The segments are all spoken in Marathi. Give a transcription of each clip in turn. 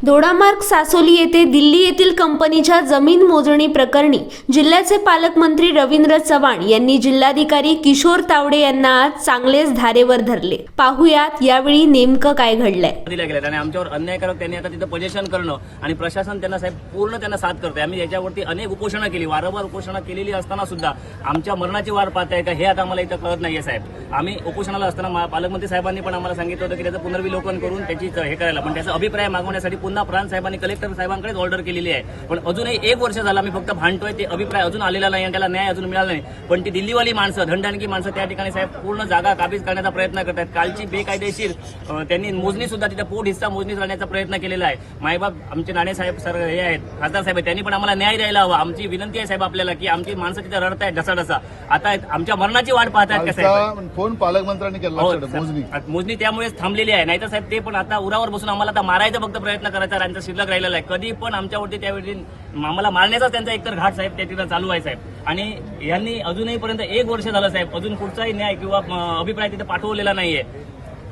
दोडामार्ग सासोली येथे दिल्ली येथील कंपनीच्या जमीन मोजणी प्रकरणी जिल्ह्याचे पालकमंत्री रवींद्र चव्हाण यांनी जिल्हाधिकारी किशोर तावडे यांना आज चांगलेच धारेवर धरले। पाहुयात यावेळी नेमकं काय घडलंय। दिल्या गेल्या आणि आमच्यावर अन्यायकारक त्यांनी आता तिथं पोझिशन करणं आणि प्रशासन त्यांना साहेब पूर्ण त्यांना साथ करते। आम्ही याच्यावरती अनेक उपोषणं केली, वारंवार उपोषणं केलेली असताना सुद्धा आमच्या मरणाची वाट पाहताय का हे आता आम्हाला इथं कळत नाहीये साहेब। आम्ही उपोषणाला असताना पालकमंत्री साहेबांनी पण आम्हाला सांगितलं होतं की त्याचं पुनर्विलोकन करून त्याची हे करायला, पण त्याचा अभिप्राय मागवण्यासाठी पुन्हा प्रांत साहेबांनी कलेक्टर साहेबांकडेच ऑर्डर केलेली आहे। पण अजूनही 1 वर्ष झालं आम्ही फक्त भांडतोय, ते अभिप्राय अजून आलेला नाही आणि त्याला न्याय अजून मिळाला नाही। पण ती दिल्लीवाली माणसं, धंडाणकी माणसं त्या ठिकाणी साहेब पूर्ण जागा काबीज करण्याचा प्रयत्न करतात। कालची बेकायदेशीर त्यांनी मोजणी सुद्धा तिथे पोट हिस्सा मोजणी करण्याचा प्रयत्न केलेला आहे। मायबाप आमचे नाणे साहेब सर हे आहेत, खासदार साहेब, त्यांनी पण आम्हाला न्याय द्यायला हवा। आमची विनंती आहे साहेब आपल्याला की आमची माणसं तिथे रडतायत ढसाढसा, आता आमच्या मरणाची वाट पाहतायत का साहेब। फोन पालकमंत्र्यांनी केला मोजणी त्यामुळेच थांबलेली आहे, नाहीतर साहेब ते पण आता उरावर बसून आम्हाला आता मारायचा फक्त प्रयत्न करायचा त्यांचा शिल्लक राहिलेला आहे। कधी पण आमच्यावरती त्यावेळी आम्हाला मारण्याचा त्यांचा एकतर घाट साहेब त्या ठिकाणी चालू आहे साहेब। आणि यांनी अजूनही पर्यंत 1 वर्ष झालं साहेब, अजून कुठचाही न्याय किंवा अभिप्राय तिथे पाठवलेला नाहीये।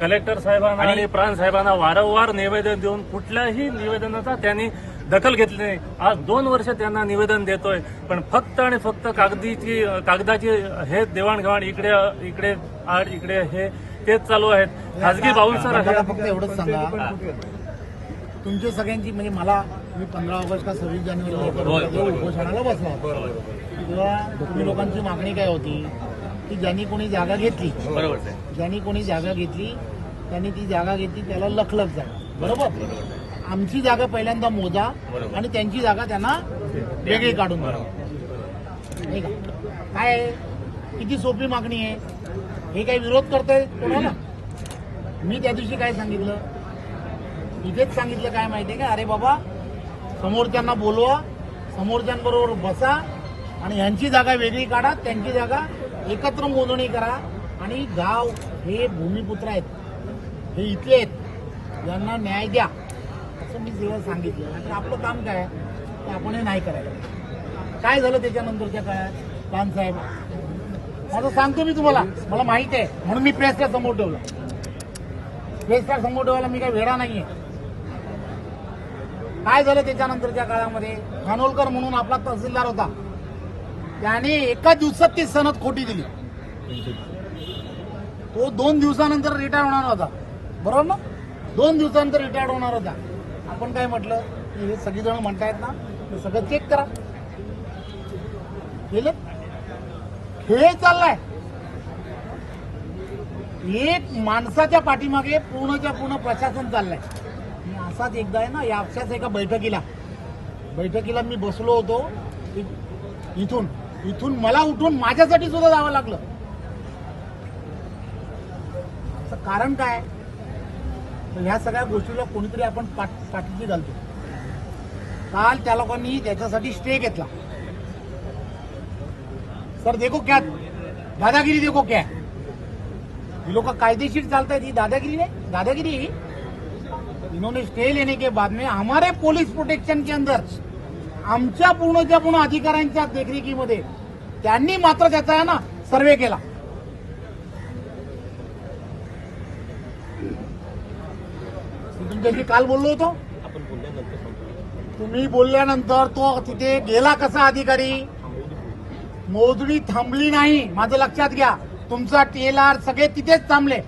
कलेक्टर साहेबांना आणि प्रांत साहेबांना वारंवार निवेदन देऊन कुठल्याही निवेदनाचा त्यांनी दखल घेतली नाही। आज 2 वर्ष त्यांना निवेदन देतोय, पण फक्त आणि फक्त कागदाची हे देवाणघेवाण इकडे हे तेच चालू आहेत। खाजगी बाउन्सर फक्त एवढंच सांगा, तुमच्या सगळ्यांची म्हणजे मी 15 ऑगस्ट का 26 जानेवारीला उपोषणाला बसला होता, तेव्हा तुम्ही लोकांची मागणी काय होती की ज्यांनी कोणी जागा घेतली, बरोबर, ज्यांनी कोणी जागा घेतली त्यांनी ती जागा घेतली त्याला लखलख जागा, बरोबर। आमची जागा पहिल्यांदा मोजा आणि त्यांची जागा त्यांना वेगळी काढून द्या, नाही का? काय किती सोपी मागणी आहे, हे काही विरोध करताय कोणाला? मी त्या दिवशी काय सांगितलं, इथेच सांगितलं काय माहितीये का, अरे बाबा समोरच्यांना बोलवा, समोरच्यांबरोबर बसा आणि ह्यांची जागा वेगळी काढा, त्यांची जागा एकत्र मोजणी करा आणि गाव हे भूमिपुत्र आहेत, हे इथले आहेत, यांना न्याय द्या असं मी जेव्हा सांगितलं। आणि आपलं काम काय ते आपण हे नाही करायला। काय झालं त्याच्यानंतरच्या काळात प्रांत साहेब, माझं सांगतो मी तुम्हाला, मला माहित आहे म्हणून मी प्रेसच्या समोर ठेवलं। प्रेसच्या समोर ठेवायला मी काही वेडा नाहीये। काय झालं त्याच्यानंतरच्या काळामध्ये, खानोलकर म्हणून आपला तहसीलदार होता, त्याने एका दिवसात ती सनद खोटी दिली। तो 2 दिवसानंतर रिटायर होणार होता, बरोबर ना? 2 दिवसानंतर रिटायर होणार होता। आपण काय म्हटलं की हे सगळेजण म्हणतायत ना, हे सगळं चेक करा। गेले खेळ चाललाय, एक माणसाच्या पाठीमागे पूर्णच्या पूर्ण प्रशासन चाललंय। मी असाच एकदा आहे ना, याच्याच एका बैठकीला मी बसलो होतो, इथून मला उठून माझ्यासाठी सुद्धा जावं लागलं। असं कारण काय, तर ह्या सगळ्या गोष्टीला कोणीतरी आपण पाठीशी घालतो। काल त्या लोकांनी त्याच्यासाठी स्टे घेतला। सर देखो क्या दादागिरी, देखो क्या ये लोग कायदेशीर चालता है, दादागिरी नहीं, दादागिरी इन्होंने स्टे लेने के बाद में हमारे पुलिस प्रोटेक्शन के अंदर आमच्या पूर्णच्या पूर्ण अधिकाऱ्यांच्या देखरेखीमध्ये त्यांनी मात्र त्याचा आहे ना सर्वे केला। तुमच्याशी काल बोललो होतो, तुम्ही बोलल्यानंतर तो तिथे गेला कसा अधिकारी, मोजणी थांबली नाही, माझं लक्षात घ्या। तुमचा टेलर सगळे तिथेच थांबले।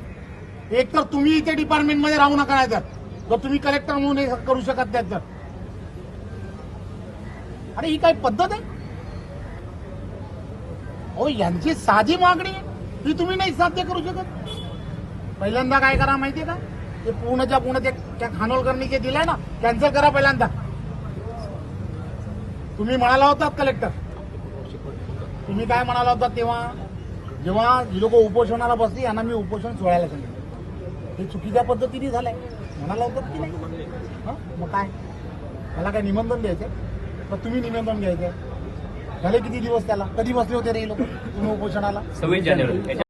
एक तर तुम्ही इथे डिपार्टमेंटमध्ये राहू नका, नाही तर तुम्ही कलेक्टर म्हणून हे करू शकत नाही तर। अरे ही काय पद्धत आहे? हो, यांची साधी मागणी ही तुम्ही नाही साध्य करू शकत। पहिल्यांदा काय करा माहितीये का, ते पूर्णच्या पूर्ण त्या खानोलकरनी जे दिलंय ना, कॅन्सल करा पहिल्यांदा। तुम्ही म्हणाला होतात कलेक्टर, तुम्ही काय म्हणाला होता तेव्हा, जेव्हा ही लोक उपोषणाला बसली, यांना मी उपोषण सोडायला सांगितलं, हे चुकीच्या पद्धतीने झालंय म्हणाला होतात की नाही? मग काय मला काय निमंत्रण द्यायचंय तर तुम्ही निमंत्रण घ्यायचंय। झाले किती दिवस त्याला, कधी बसले होते रे लोक तुम्ही उपोषणाला? 26 जानेवारी